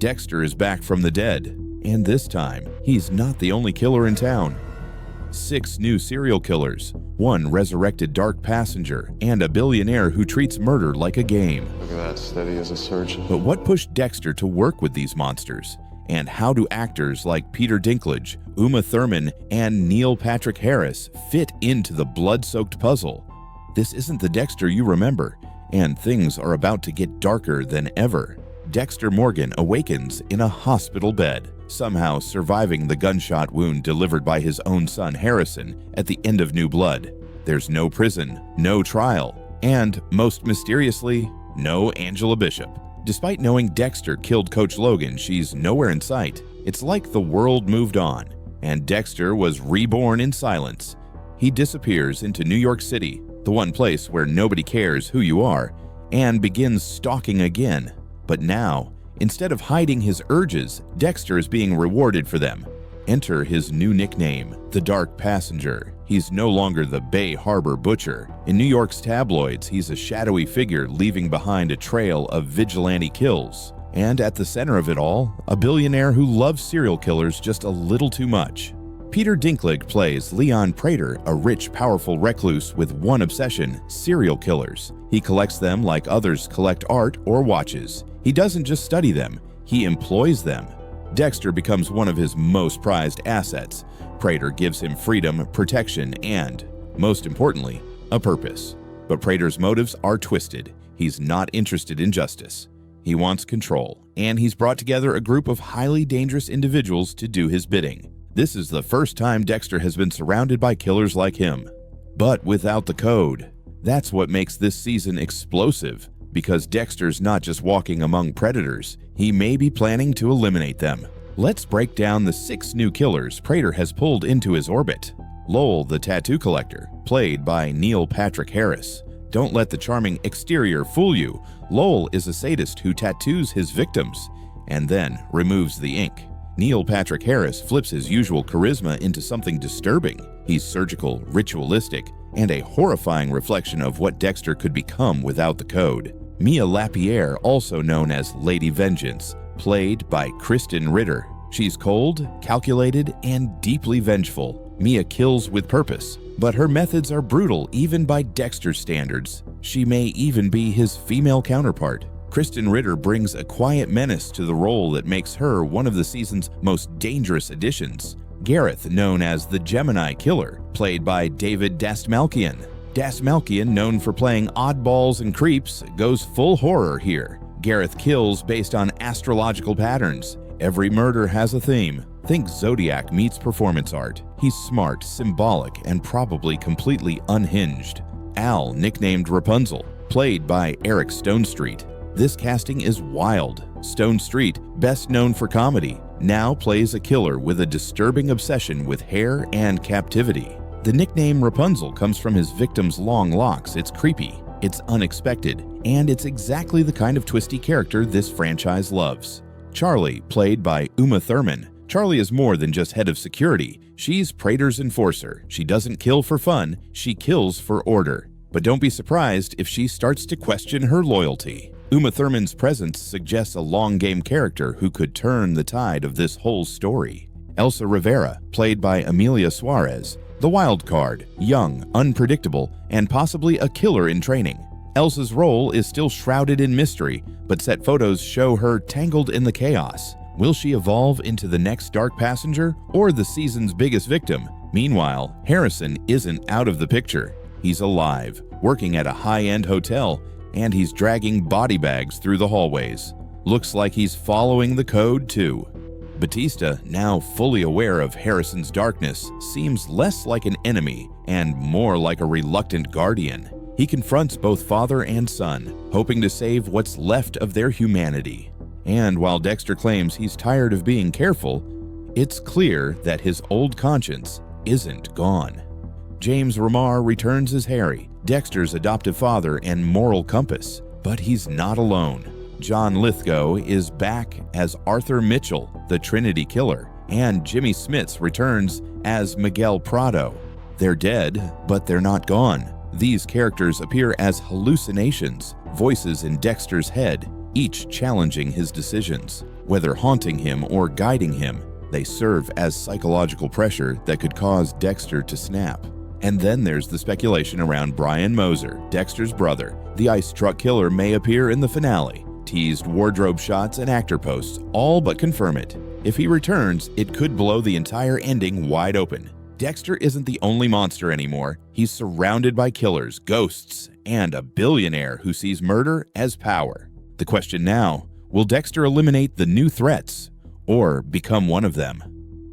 Dexter is back from the dead, and this time, he's not the only killer in town. 6 new serial killers, 1 resurrected dark passenger, and a billionaire who treats murder like a game. Look at that, steady as a surgeon. But what pushed Dexter to work with these monsters? And how do actors like Peter Dinklage, Uma Thurman, and Neil Patrick Harris fit into the blood-soaked puzzle? This isn't the Dexter you remember, and things are about to get darker than ever. Dexter Morgan awakens in a hospital bed, somehow surviving the gunshot wound delivered by his own son Harrison at the end of New Blood. There's no prison, no trial, and, most mysteriously, no Angela Bishop. Despite knowing Dexter killed Coach Logan, she's nowhere in sight. It's like the world moved on, and Dexter was reborn in silence. He disappears into New York City, the one place where nobody cares who you are, and begins stalking again. But now, instead of hiding his urges, Dexter is being rewarded for them. Enter his new nickname, the Dark Passenger. He's no longer the Bay Harbor Butcher. In New York's tabloids, he's a shadowy figure leaving behind a trail of vigilante kills. And at the center of it all, a billionaire who loves serial killers just a little too much. Peter Dinklage plays Leon Prater, a rich, powerful recluse with one obsession: serial killers. He collects them like others collect art or watches. He doesn't just study them, he employs them. Dexter becomes one of his most prized assets. Prater gives him freedom, protection, and, most importantly, a purpose. But Prater's motives are twisted. He's not interested in justice. He wants control, and he's brought together a group of highly dangerous individuals to do his bidding. This is the first time Dexter has been surrounded by killers like him. But without the code. That's what makes this season explosive, because Dexter's not just walking among predators, he may be planning to eliminate them. Let's break down the 6 new killers Prater has pulled into his orbit. Lowell the tattoo collector, played by Neil Patrick Harris. Don't let the charming exterior fool you. Lowell is a sadist who tattoos his victims and then removes the ink. Neil Patrick Harris flips his usual charisma into something disturbing. He's surgical, ritualistic, and a horrifying reflection of what Dexter could become without the code. Mia Lapierre, also known as Lady Vengeance, played by Kristen Ritter. She's cold, calculated, and deeply vengeful. Mia kills with purpose, but her methods are brutal even by Dexter's standards. She may even be his female counterpart. Kristen Ritter brings a quiet menace to the role that makes her one of the season's most dangerous additions. Gareth, known as the Gemini Killer, played by David Dastmalchian. Dastmalchian, known for playing oddballs and creeps, goes full horror here. Gareth kills based on astrological patterns. Every murder has a theme. Think Zodiac meets performance art. He's smart, symbolic, and probably completely unhinged. Al, nicknamed Rapunzel, played by Eric Stonestreet. This casting is wild. Stonestreet, best known for comedy, now plays a killer with a disturbing obsession with hair and captivity. The nickname Rapunzel comes from his victim's long locks. It's creepy, it's unexpected, and it's exactly the kind of twisty character this franchise loves. Charlie, played by Uma Thurman. Charlie is more than just head of security. She's Prater's enforcer. She doesn't kill for fun, she kills for order. But don't be surprised if she starts to question her loyalty. Uma Thurman's presence suggests a long-game character who could turn the tide of this whole story. Elsa Rivera, played by Emilia Suarez, the wild card, young, unpredictable, and possibly a killer in training. Elsa's role is still shrouded in mystery, but set photos show her tangled in the chaos. Will she evolve into the next Dark Passenger or the season's biggest victim? Meanwhile, Harrison isn't out of the picture. He's alive, working at a high-end hotel, and he's dragging body bags through the hallways. Looks like he's following the code too. Batista, now fully aware of Harrison's darkness, seems less like an enemy and more like a reluctant guardian. He confronts both father and son, hoping to save what's left of their humanity. And while Dexter claims he's tired of being careful, it's clear that his old conscience isn't gone. James Remar returns as Harry, Dexter's adoptive father and moral compass, but he's not alone. John Lithgow is back as Arthur Mitchell, the Trinity Killer, and Jimmy Smits returns as Miguel Prado. They're dead, but they're not gone. These characters appear as hallucinations, voices in Dexter's head, each challenging his decisions. Whether haunting him or guiding him, they serve as psychological pressure that could cause Dexter to snap. And then there's the speculation around Brian Moser, Dexter's brother. The ice truck killer may appear in the finale. Teased wardrobe shots and actor posts all but confirm it. If he returns, it could blow the entire ending wide open. Dexter isn't the only monster anymore. He's surrounded by killers, ghosts, and a billionaire who sees murder as power. The question now, will Dexter eliminate the new threats or become one of them?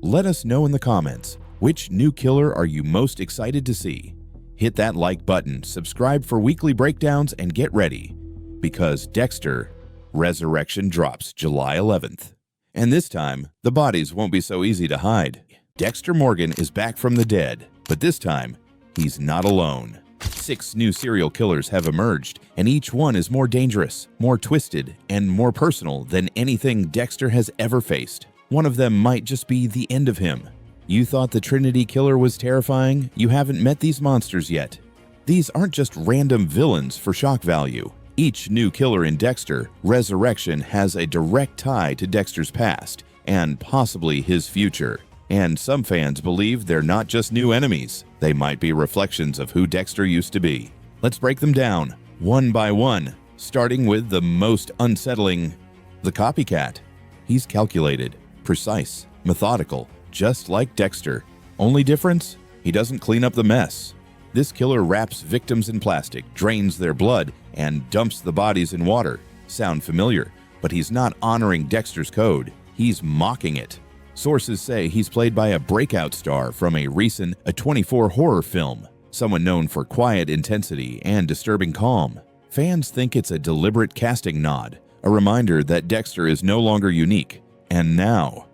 Let us know in the comments, which new killer are you most excited to see? Hit that like button, subscribe for weekly breakdowns, and get ready, because Dexter Resurrection drops July 11th. And this time, the bodies won't be so easy to hide. Dexter Morgan is back from the dead, but this time, he's not alone. 6 new serial killers have emerged, and each one is more dangerous, more twisted, and more personal than anything Dexter has ever faced. One of them might just be the end of him. You thought the Trinity Killer was terrifying? You haven't met these monsters yet. These aren't just random villains for shock value. Each new killer in Dexter Resurrection has a direct tie to Dexter's past, and possibly his future. And some fans believe they're not just new enemies, they might be reflections of who Dexter used to be. Let's break them down, one by one, starting with the most unsettling, the copycat. He's calculated, precise, methodical, just like Dexter. Only difference? He doesn't clean up the mess. This killer wraps victims in plastic, drains their blood, and dumps the bodies in water. Sound familiar? But he's not honoring Dexter's code. He's mocking it. Sources say he's played by a breakout star from a recent A24 horror film, someone known for quiet intensity and disturbing calm. Fans think it's a deliberate casting nod, a reminder that Dexter is no longer unique. And now,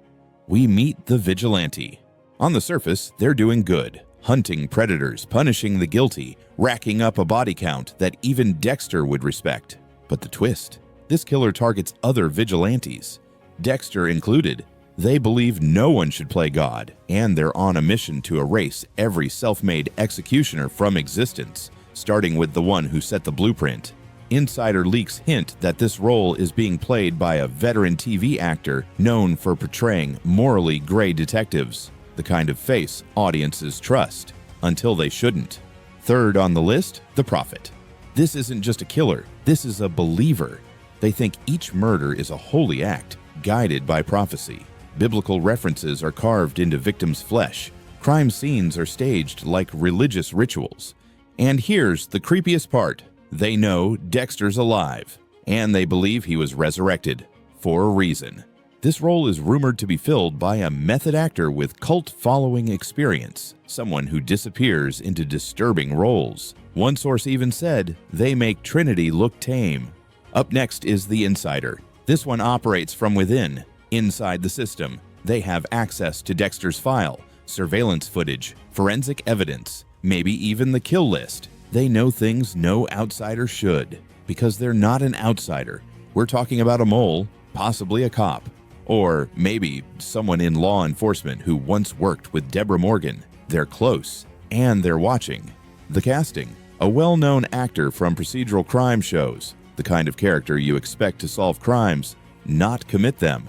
we meet the vigilante. On the surface, they're doing good, hunting predators, punishing the guilty, racking up a body count that even Dexter would respect. But the twist, this killer targets other vigilantes, Dexter included. They believe no one should play God, and they're on a mission to erase every self-made executioner from existence, starting with the one who set the blueprint. Insider leaks hint that this role is being played by a veteran TV actor known for portraying morally gray detectives, the kind of face audiences trust, until they shouldn't. Third on the list, the prophet. This isn't just a killer, this is a believer. They think each murder is a holy act, guided by prophecy. Biblical references are carved into victims' flesh. Crime scenes are staged like religious rituals. And here's the creepiest part. They know Dexter's alive, and they believe he was resurrected for a reason. This role is rumored to be filled by a method actor with cult-following experience, someone who disappears into disturbing roles. One source even said they make Trinity look tame. Up next is the insider. This one operates from within. Inside the system, they have access to Dexter's file, surveillance footage, forensic evidence, maybe even the kill list. They know things no outsider should, because they're not an outsider. We're talking about a mole, possibly a cop, or maybe someone in law enforcement who once worked with Deborah Morgan. They're close, and they're watching. The casting, a well-known actor from procedural crime shows, the kind of character you expect to solve crimes, not commit them.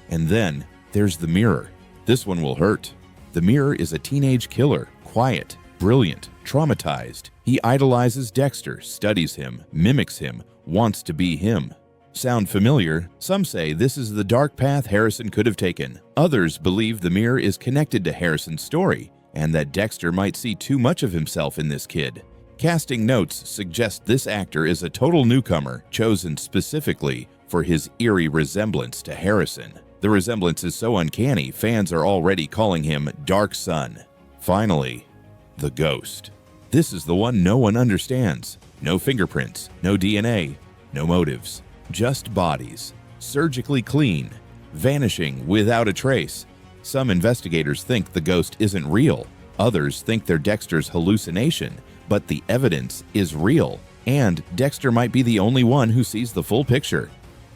And then there's the mirror. This one will hurt. The mirror is a teenage killer, quiet, brilliant, traumatized. He idolizes Dexter, studies him, mimics him, wants to be him. Sound familiar? Some say this is the dark path Harrison could have taken. Others believe the mirror is connected to Harrison's story, and that Dexter might see too much of himself in this kid. Casting notes suggest this actor is a total newcomer, chosen specifically for his eerie resemblance to Harrison. The resemblance is so uncanny, fans are already calling him Dark Son. Finally, the ghost. This is the one no one understands. No fingerprints, no DNA, no motives. Just bodies, surgically clean, vanishing without a trace. Some investigators think the ghost isn't real. Others think they're Dexter's hallucination, but the evidence is real, and Dexter might be the only one who sees the full picture.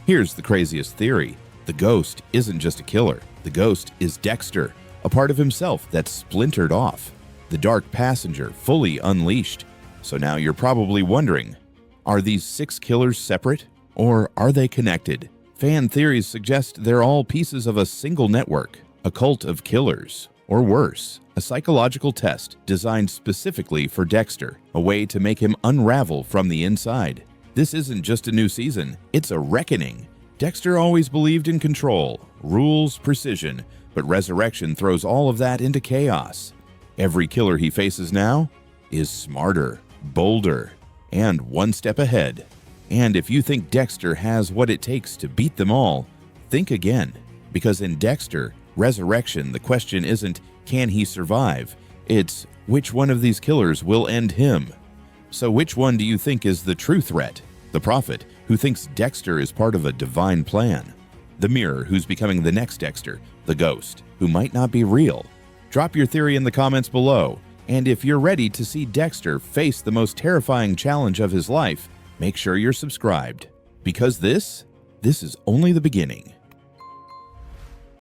Here's the craziest theory. The ghost isn't just a killer. The ghost is Dexter, a part of himself that's splintered off. The dark passenger fully unleashed. So now you're probably wondering, are these 6 killers separate? Or are they connected? Fan theories suggest they're all pieces of a single network, a cult of killers, or worse, a psychological test designed specifically for Dexter, a way to make him unravel from the inside. This isn't just a new season, it's a reckoning. Dexter always believed in control, rules, precision, but Resurrection throws all of that into chaos. Every killer he faces now is smarter, bolder, and one step ahead. And if you think Dexter has what it takes to beat them all, think again. Because in Dexter, Resurrection, the question isn't, can he survive? It's, which one of these killers will end him? So which one do you think is the true threat? The Prophet, who thinks Dexter is part of a divine plan? The Mirror, who's becoming the next Dexter? The Ghost, who might not be real? Drop your theory in the comments below. And if you're ready to see Dexter face the most terrifying challenge of his life, make sure you're subscribed. Because this is only the beginning.